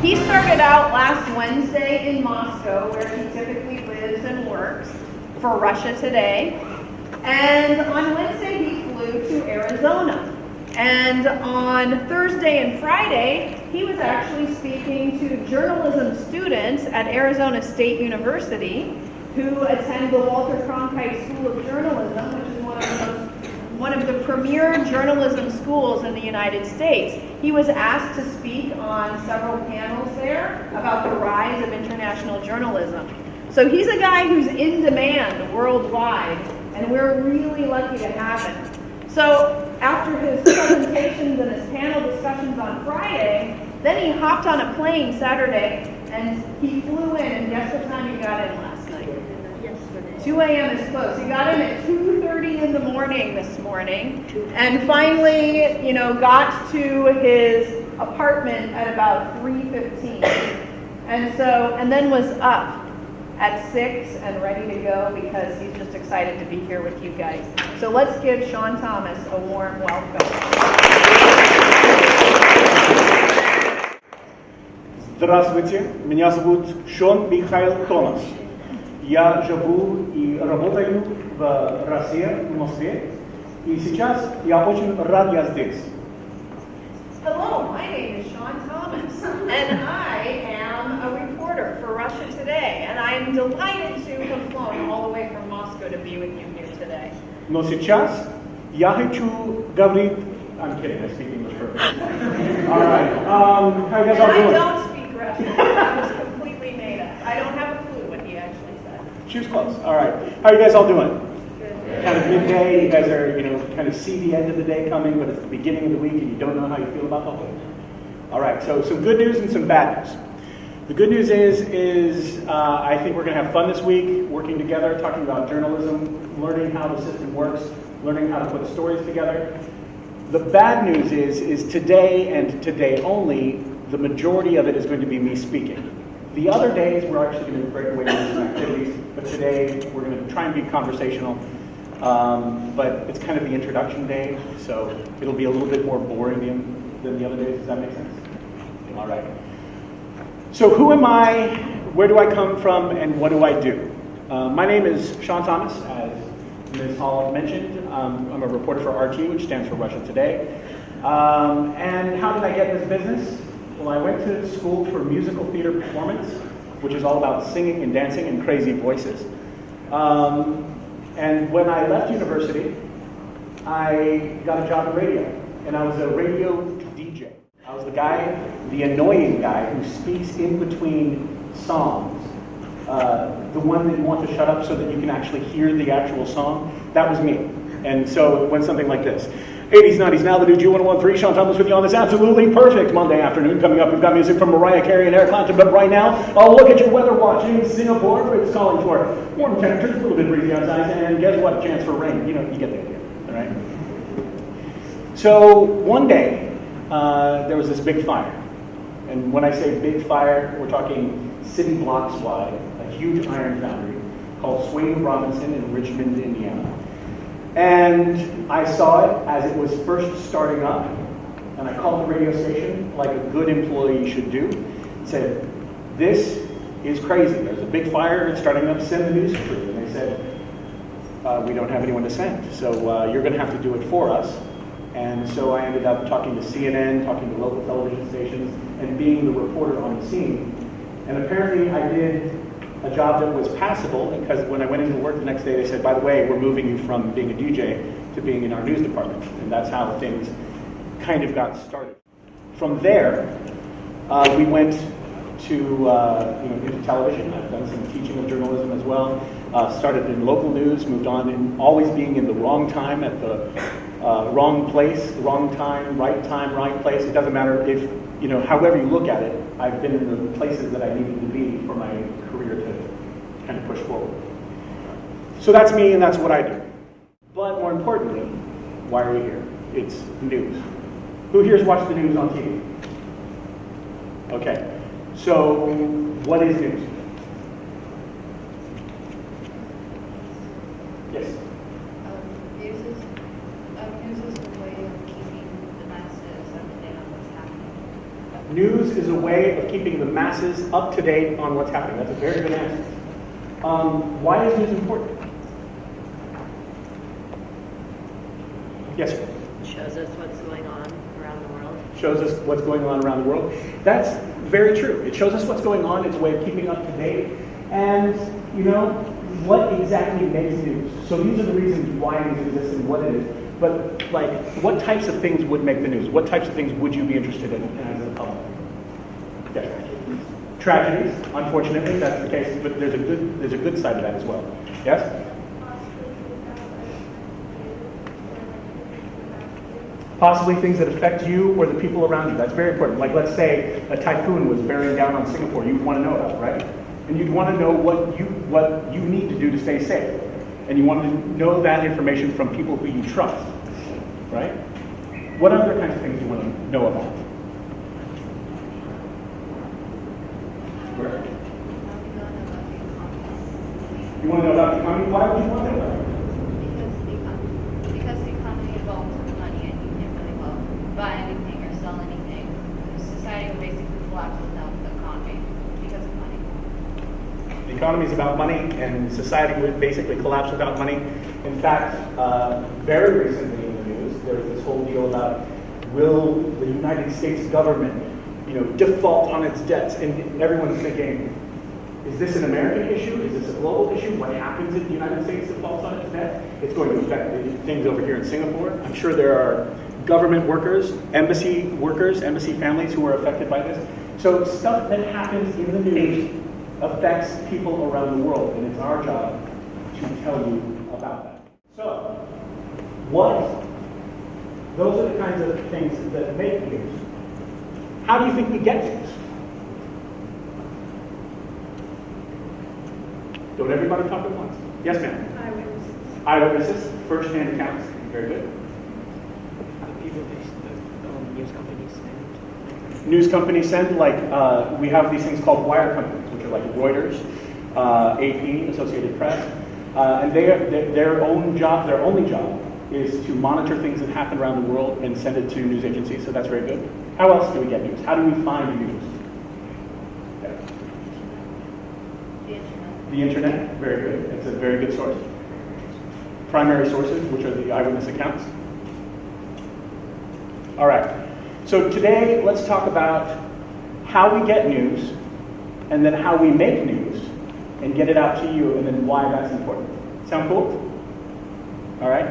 He started out last Wednesday in Moscow, where he typically lives and works, for Russia Today. And on Wednesday, he flew to Arizona. And on Thursday and Friday, he was actually speaking to journalism students at Arizona State University who attend the Walter Cronkite School of Journalism, which is one of the premier journalism schools in the United States. He was asked to speak on several panels there about the rise of international journalism. So he's a guy who's in demand worldwide, and we're really lucky to have him. So after his presentations and his panel discussions on Friday, then he hopped on a plane Saturday, and he flew in, and guess what time he got in last night? Yesterday. 2 a.m. is close. He got in at 2:30 in the morning this morning, and finally, got to his apartment at about 3:15. And then was up at 6 and ready to go because he's just excited to be here with you guys. So let's give Sean Thomas a warm welcome. Здравствуйте, меня зовут Шон Михаил Томас. Я живу и работаю в России, в Москве, и сейчас я очень рад я здесь. Hello, my name is Sean Thomas, and I am a reporter for Russia Today, and I am delighted to have flown all the way from Moscow to be with you here today. Но сейчас я хочу говорить... I'm kidding, I speak English perfectly. All right, how you guys all doing? I don't speak Russian. That was completely made up. I don't have a clue what he actually said. She was close. All right, how are you guys all doing? Kind of midday, you guys are, kind of see the end of the day coming, but it's the beginning of the week and you don't know how you feel about the whole thing. All right, so some good news and some bad news. The good news is I think we're going to have fun this week, working together, talking about journalism, learning how the system works, learning how to put stories together. The bad news is today and today only, the majority of it is going to be me speaking. The other days, we're actually going to break away from some activities, but today we're going to try and be conversational. But it's kind of the introduction day, so it'll be a little bit more boring than the other days. Does that make sense? All right. So who am I, where do I come from, and what do I do? My name is Sean Thomas, as Ms. Hall mentioned. I'm a reporter for RT, which stands for Russia Today. And how did I get this business? Well, I went to school for musical theater performance, which is all about singing and dancing and crazy voices. And when I left university, I got a job in radio, and I was a radio DJ. I was the guy, the annoying guy who speaks in between songs. The one that you want to shut up so that you can actually hear the actual song, that was me. And so it went something like this. 80s, 90s, now the new G1013, Sean Thomas with you on this absolutely perfect Monday afternoon. Coming up, we've got music from Mariah Carey and Eric Clapton, but right now, I'll look at your weather watch in Singapore. It's calling for warm temperatures, a little bit breezy outside, and guess what? Chance for rain. You get the idea, all right? So one day, there was this big fire. And when I say big fire, we're talking city blocks wide, a huge iron foundry called Swain Robinson in Richmond, Indiana. And I saw it as it was first starting up, and I called the radio station like a good employee should do, and said, this is crazy. There's a big fire, it's starting up, send the news crew. And they said, we don't have anyone to send, so you're going to have to do it for us. And so I ended up talking to CNN, talking to local television stations, and being the reporter on the scene. And apparently I did a job that was passable, because when I went into work the next day, they said, by the way, we're moving you from being a DJ to being in our news department. And that's how things kind of got started. From there, we went to into television. I've done some teaching of journalism as well. Started in local news, moved on, and always being in the wrong time at the wrong place, wrong time, right place. It doesn't matter if, however you look at it, I've been in the places that I needed to be for my career to kind of push forward. So that's me and that's what I do. But more importantly, why are we here? It's news. Who here's watched the news on TV? Okay, so what is news? Yes? News is a way of keeping the masses up to date on what's happening. News is a way of keeping the masses up to date on what's happening. That's a very good answer. Why is news important? Yes, sir. Shows us what's going on around the world. Shows us what's going on around the world. That's very true. It shows us what's going on. It's a way of keeping up to date. And, you know, what exactly makes news? So these are the reasons why news exists and what it is. But, like, what types of things would make the news? What types of things would you be interested in as a public? Yes. Tragedies, unfortunately, that's the case. But there's a good side of that as well. Yes? Possibly things that affect you or the people around you. That's very important. Like, let's say a typhoon was bearing down on Singapore. You'd want to know about it, right? And you'd want to know what you need to do to stay safe. And you want to know that information from people who you trust, right? What other kinds of things do you want to know about? Where? You want to know about the economy? Why would you want to know about it? Because the economy involves money and you can't really buy anything or sell anything. Society will basically collapse without the economy because of money. The economy is about money, and society would basically collapse without money. In fact, very recently in the news, there was this whole deal about will the United States government, default on its debts, and everyone's thinking, is this an American issue? Is this a global issue? What happens if the United States defaults on its debt? It's going to affect things over here in Singapore. I'm sure there are government workers, embassy families who are affected by this. So stuff that happens in the news affects people around the world, and it's our job to tell you about that. So, those are the kinds of things that make news. How do you think we get news? Don't everybody talk at once. Yes, ma'am. Eyewitnesses, first-hand accounts. Very good. News companies send. News companies send, like, we have these things called wire companies, which are like Reuters, AP, Associated Press, and their only job is to monitor things that happen around the world and send it to news agencies, so that's very good. How else do we get news? How do we find news? Yeah. The internet, very good. It's a very good source. Primary sources, which are the eyewitness accounts. All right. So today, let's talk about how we get news, and then how we make news, and get it out to you, and then why that's important. Sound cool? All right.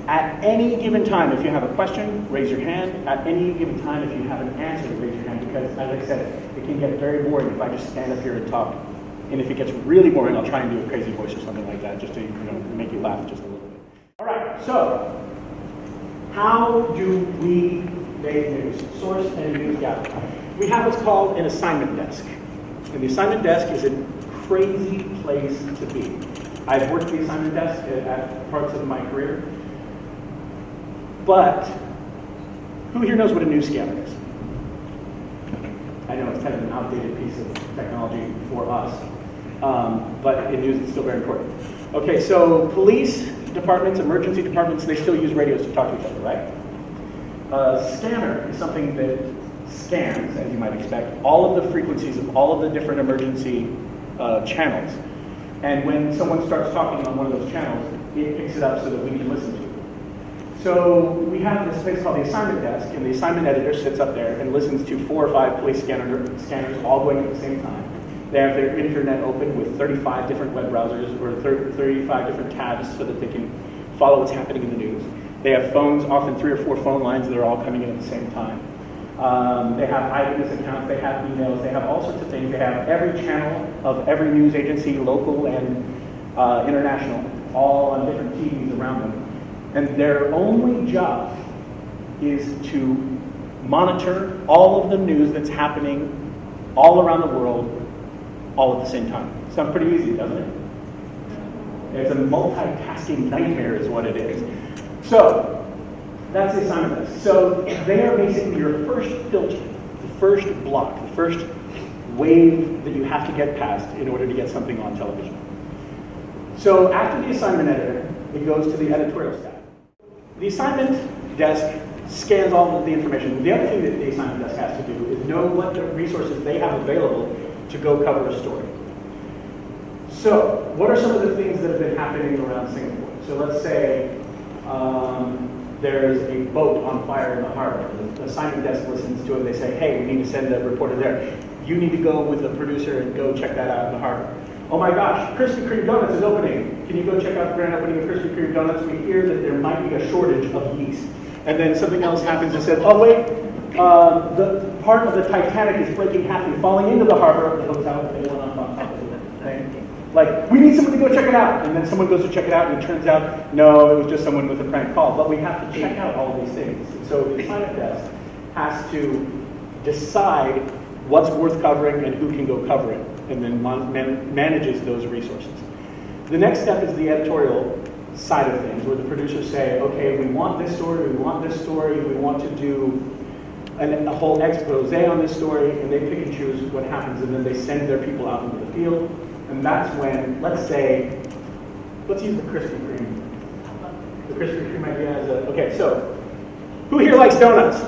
At any given time, if you have a question, raise your hand. At any given time, if you have an answer, raise your hand, because, as I said, it can get very boring if I just stand up here and talk. And if it gets really boring, I'll try and do a crazy voice or something like that, just to make you laugh just a little bit. All right. So, how do we make news? Source and news gather. We have what's called an assignment desk. And the assignment desk is a crazy place to be. I've worked the assignment desk at parts of my career. But who here knows what a news scanner is? I know it's kind of an outdated piece of technology for us, but in news it's still very important. Okay, so police departments, emergency departments, they still use radios to talk to each other, right? A scanner is something that scans, as you might expect, all of the frequencies of all of the different emergency channels. And when someone starts talking on one of those channels, it picks it up so that we can listen to it. So we have this place called the assignment desk, and the assignment editor sits up there and listens to 4 or 5 police scanners all going at the same time. They have their internet open with 35 different web browsers or 35 different tabs so that they can follow what's happening in the news. They have phones, often 3 or 4 phone lines that are all coming in at the same time. They have eyewitness accounts, they have emails, they have all sorts of things. They have every channel of every news agency, local and international, all on different TVs around them. And their only job is to monitor all of the news that's happening all around the world, all at the same time. Sounds pretty easy, doesn't it? It's a multitasking nightmare is what it is. So, that's the assignment list. So, they are basically your first filter, the first block, the first wave that you have to get past in order to get something on television. So, after the assignment editor, it goes to the editorial staff. The assignment desk scans all of the information. The other thing that the assignment desk has to do is know what the resources they have available to go cover a story. So, what are some of the things that have been happening around Singapore? So let's say there's a boat on fire in the harbor. The assignment desk listens to it. They say, hey, we need to send a reporter there. You need to go with the producer and go check that out in the harbor. Oh my gosh, Krispy Kreme Donuts is opening. Can you go check out the grand opening of Krispy Kreme Donuts? We hear that there might be a shortage of yeast. And then something else happens and says, oh wait, the part of the Titanic is breaking half and falling into the harbor of the hotel that they went on top of the thing. Like, we need someone to go check it out. And then someone goes to check it out and it turns out, no, it was just someone with a prank call. But we have to check out all of these things. And so the assignment desk has to decide what's worth covering and who can go cover it, and then manages those resources. The next step is the editorial side of things, where the producers say, okay, we want this story, we want this story, we want to do a whole expose on this story, and they pick and choose what happens, and then they send their people out into the field. And that's when, let's use the Krispy Kreme. The Krispy Kreme idea is okay, so, who here likes donuts?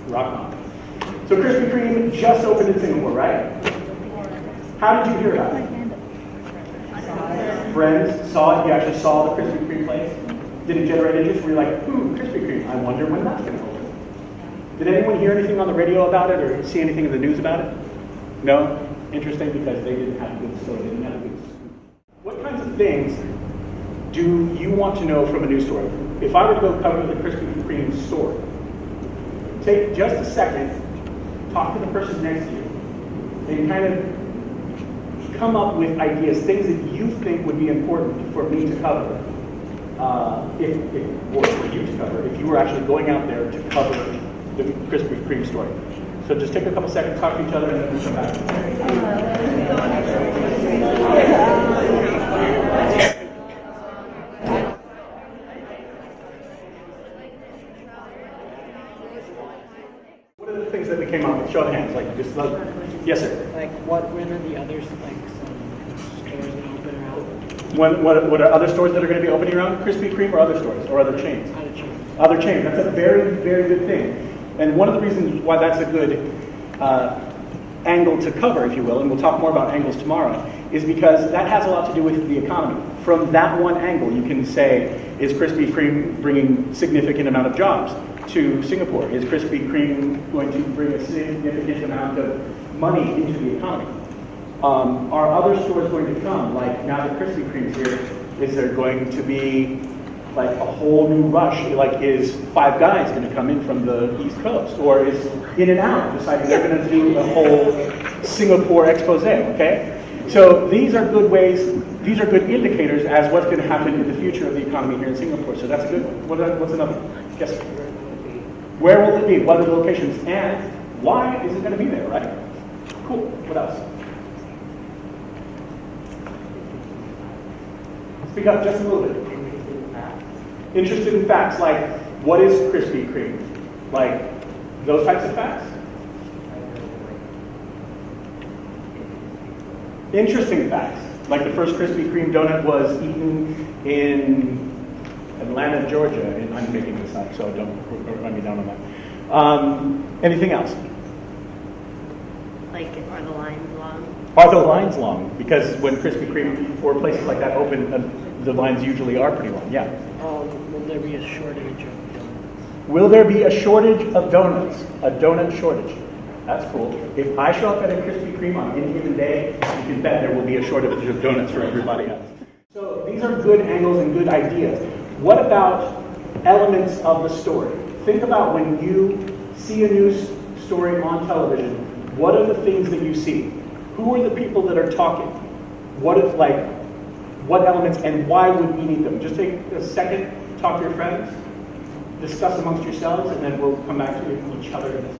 Rock on. So Krispy Kreme just opened in Singapore, right? How did you hear about it? Friends saw it, you actually saw the Krispy Kreme place? Did it generate interest? Were you like, Krispy Kreme, I wonder when that's going to open? Did anyone hear anything on the radio about it or see anything in the news about it? No? Interesting, because they didn't have a good story, they didn't have a good scoop. What kinds of things do you want to know from a news story? If I were to go cover the Krispy Kreme story, take just a second, talk to the person next to you, and kind of come up with ideas, things that you think would be important for me to cover, or for you to cover, if you were actually going out there to cover the Krispy Kreme story. So just take a couple seconds, talk to each other, and then we come back. What are the things that we came up with? Show of hands, like just like, yes, sir. Like when are the others, like some stores that open around? What are other stores that are going to be opening around Krispy Kreme, or other stores, or other chains? Other chains. Other chains. That's a very, very good thing. And one of the reasons why that's a good angle to cover, if you will, and we'll talk more about angles tomorrow, is because that has a lot to do with the economy. From that one angle, you can say, is Krispy Kreme bringing significant amount of jobs to Singapore? Is Krispy Kreme going to bring a significant amount of money into the economy? Are other stores going to come? Like, now that Krispy Kreme's here, is there going to be like a whole new rush? Like, is Five Guys going to come in from the East Coast? Or is In-N-Out deciding they're going to do a whole Singapore expose, okay? So these are good ways, these are good indicators as what's going to happen in the future of the economy here in Singapore. So that's a good one. What's another one? Yes, sir. Where will it be? What are the locations? And why is it going to be there, right? Cool. What else? Speak up just a little bit. Interested in facts, like what is Krispy Kreme? Like those types of facts? Interesting facts, like the first Krispy Kreme donut was eaten in Atlanta, Georgia, and I'm making this up, so don't run me down on that. Anything else? Like, are the lines long? Are the lines long? Because when Krispy Kreme or places like that open, the lines usually are pretty long, yeah. Will there be a shortage of donuts? Will there be a shortage of donuts? A donut shortage. That's cool. If I show up at a Krispy Kreme on any given day, you can bet there will be a shortage of donuts for everybody else. So these are good angles and good ideas. What about elements of the story? Think about when you see a news story on television, what are the things that you see? Who are the people that are talking? What elements and why would we need them? Just take a second, talk to your friends, discuss amongst yourselves, and then we'll come back to each other.